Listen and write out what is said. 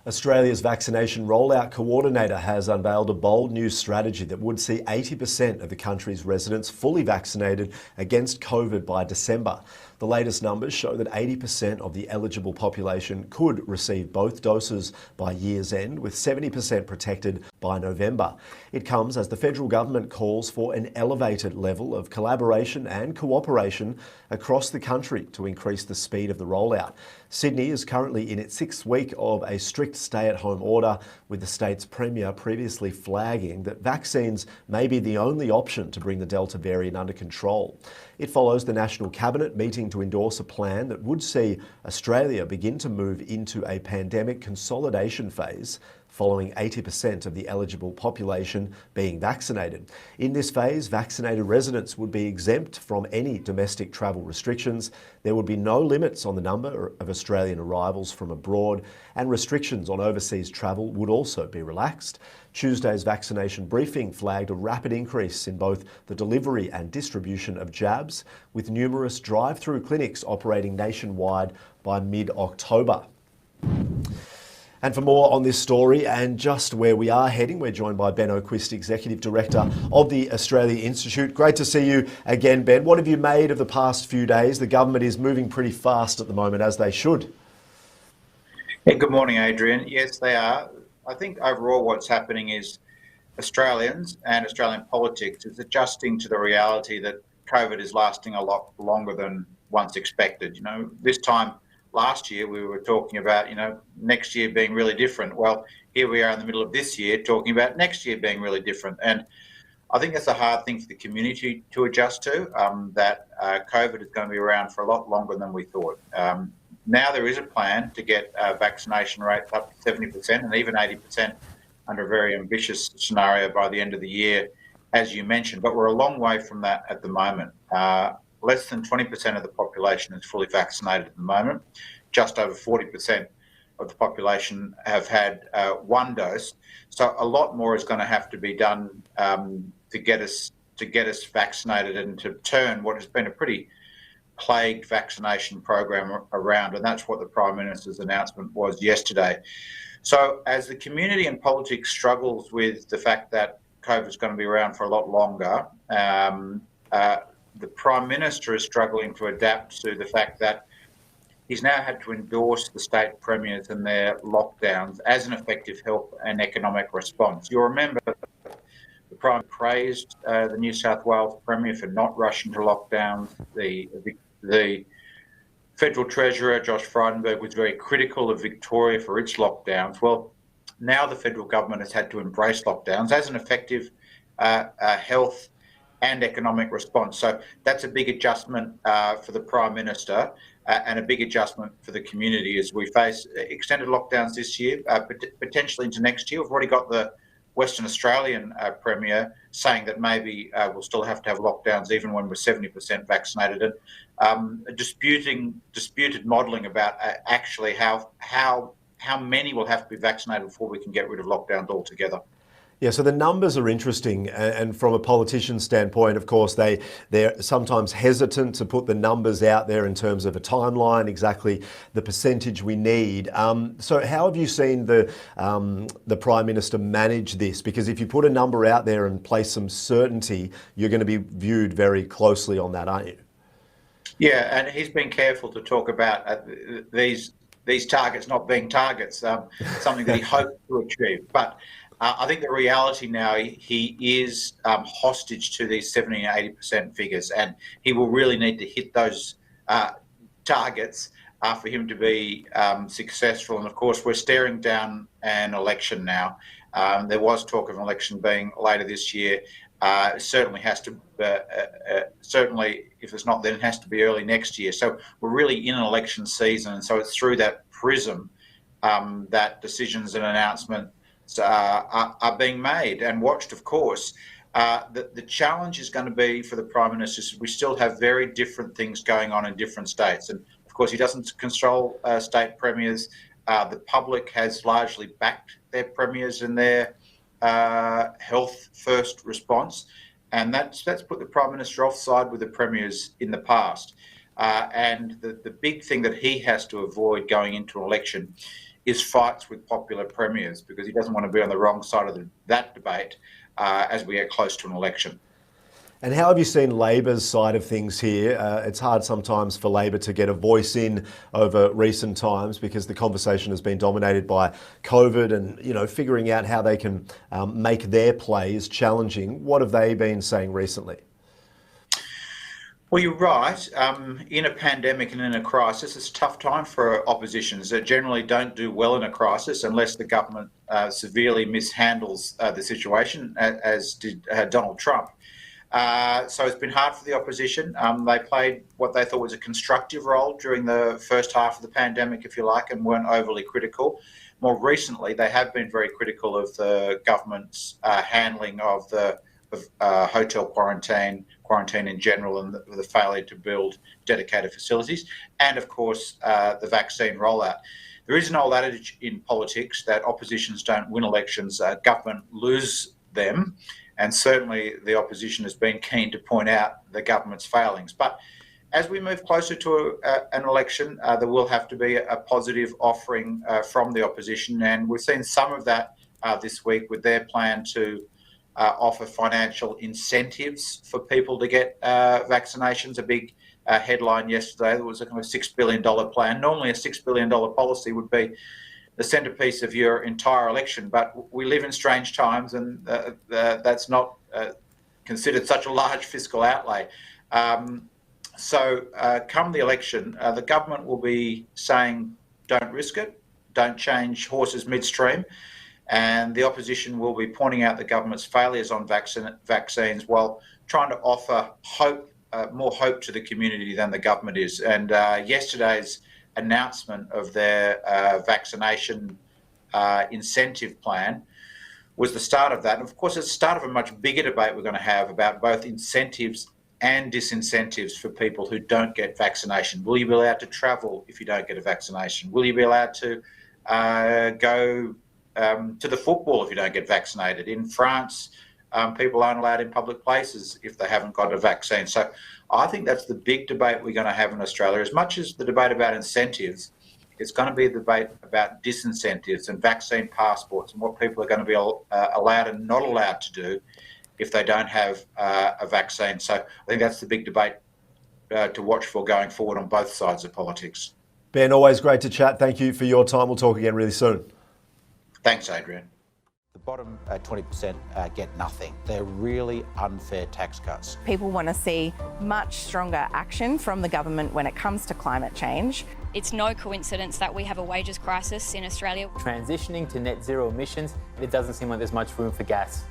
Australia's vaccination rollout coordinator has unveiled a bold new strategy that would see 80% of the country's residents fully vaccinated against COVID by December. The latest numbers show that 80% of the eligible population could receive both doses by year's end, with 70% protected by November. It comes as the federal government calls for an elevated level of collaboration and cooperation across the country to increase the speed of the rollout. Sydney is currently in its 6th week of a strict stay-at-home order, with the state's premier previously flagging that vaccines may be the only option to bring the Delta variant under control. It follows the National Cabinet meeting to endorse a plan that would see Australia begin to move into a pandemic consolidation phase, following 80% of the eligible population being vaccinated. In this phase, vaccinated residents would be exempt from any domestic travel restrictions. There would be no limits on the number of Australian arrivals from abroad, and restrictions on overseas travel would also be relaxed. Tuesday's vaccination briefing flagged a rapid increase in both the delivery and distribution of jabs, with numerous drive-through clinics operating nationwide by mid-October. And for more on this story and just where we are heading, we're joined by Ben Oquist, Executive Director of the Australia Institute. Great to see you again, Ben. What have you made of the past few days? The government is moving pretty fast at the moment, as they should. Yeah, good morning, Adrian. Yes, they are. I think overall what's happening is Australians and Australian politics is adjusting to the reality that COVID is lasting a lot longer than once expected. This time last year we were talking about, next year being really different. Well, here we are in the middle of this year talking about next year being really different. And I think that's a hard thing for the community to adjust to, that COVID is going to be around for a lot longer than we thought. Now there is a plan to get vaccination rates up to 70% and even 80% under a very ambitious scenario by the end of the year, as you mentioned. But we're a long way from that at the moment. Less than 20% of the population is fully vaccinated at the moment. Just over 40% of the population have had one dose. So a lot more is going to have to be done to get us vaccinated and to turn what has been a pretty plagued vaccination program around. And that's what the Prime Minister's announcement was yesterday. So as the community and politics struggles with the fact that COVID is going to be around for a lot longer, the Prime Minister is struggling to adapt to the fact that he's now had to endorse the state premiers and their lockdowns as an effective health and economic response. You'll remember the Prime praised the New South Wales Premier for not rushing to lockdowns. The Federal Treasurer, Josh Frydenberg, was very critical of Victoria for its lockdowns. Well, now the federal government has had to embrace lockdowns as an effective health and economic response. So that's a big adjustment for the Prime Minister and a big adjustment for the community as we face extended lockdowns this year, potentially into next year. We've already got the Western Australian Premier saying that maybe we'll still have to have lockdowns even when we're 70% vaccinated, and disputed modelling about actually how many will have to be vaccinated before we can get rid of lockdowns altogether. Yeah, so the numbers are interesting, and from a politician's standpoint, of course, they're sometimes hesitant to put the numbers out there in terms of a timeline, exactly the percentage we need. So how have you seen the Prime Minister manage this? Because if you put a number out there and place some certainty, you're going to be viewed very closely on that, aren't you? Yeah, and he's been careful to talk about these targets not being targets, something that he hoped to achieve. But I think the reality now, he is hostage to these 70 and 80% figures, and he will really need to hit those targets for him to be successful. And of course, we're staring down an election now. There was talk of an election being later this year. Certainly has to. Certainly, if it's not, then it has to be early next year. So we're really in an election season, and so it's through that prism that decisions and announcements are being made and watched, of course. The challenge is going to be for the Prime Minister. We still have very different things going on in different states, and of course he doesn't control state premiers. The public has largely backed their premiers in their health first response, and that's put the Prime Minister offside with the premiers in the past. And the big thing that he has to avoid going into an election is fights with popular premiers, because he doesn't want to be on the wrong side of that debate as we get close to an election. And how have you seen Labor's side of things here? It's hard sometimes for Labor to get a voice in over recent times because the conversation has been dominated by COVID and, figuring out how they can make their plays challenging. What have they been saying recently? Well, you're right. In a pandemic and in a crisis, it's a tough time for oppositions that generally don't do well in a crisis unless the government severely mishandles the situation, as did Donald Trump. So it's been hard for the opposition. They played what they thought was a constructive role during the first half of the pandemic, if you like, and weren't overly critical. More recently, they have been very critical of the government's handling of the hotel quarantine in general, and the failure to build dedicated facilities, and of course the vaccine rollout. There is an old adage in politics that oppositions don't win elections, government lose them. And certainly the opposition has been keen to point out the government's failings. But as we move closer to an election, there will have to be a positive offering from the opposition. And we've seen some of that this week with their plan to offer financial incentives for people to get vaccinations. A big headline yesterday, there was a kind of $6 billion plan. Normally a $6 billion policy would be the centrepiece of your entire election, but we live in strange times, and that's not considered such a large fiscal outlay. So come the election, the government will be saying, don't risk it, don't change horses midstream, and the opposition will be pointing out the government's failures on vaccines while trying to offer hope, more hope to the community than the government is. And yesterday's announcement of their vaccination incentive plan was the start of that. And of course, it's the start of a much bigger debate we're going to have about both incentives and disincentives for people who don't get vaccination. Will you be allowed to travel if you don't get a vaccination? Will you be allowed to go to the football if you don't get vaccinated? In France, people aren't allowed in public places if they haven't got a vaccine. So I think that's the big debate we're going to have in Australia. As much as the debate about incentives, it's going to be a debate about disincentives and vaccine passports and what people are going to be allowed and not allowed to do if they don't have a vaccine. So I think that's the big debate to watch for going forward on both sides of politics. Ben, always great to chat. Thank you for your time. We'll talk again really soon. Thanks, Adrian. The bottom 20% get nothing. They're really unfair tax cuts. People want to see much stronger action from the government when it comes to climate change. It's no coincidence that we have a wages crisis in Australia. Transitioning to net zero emissions, it doesn't seem like there's much room for gas.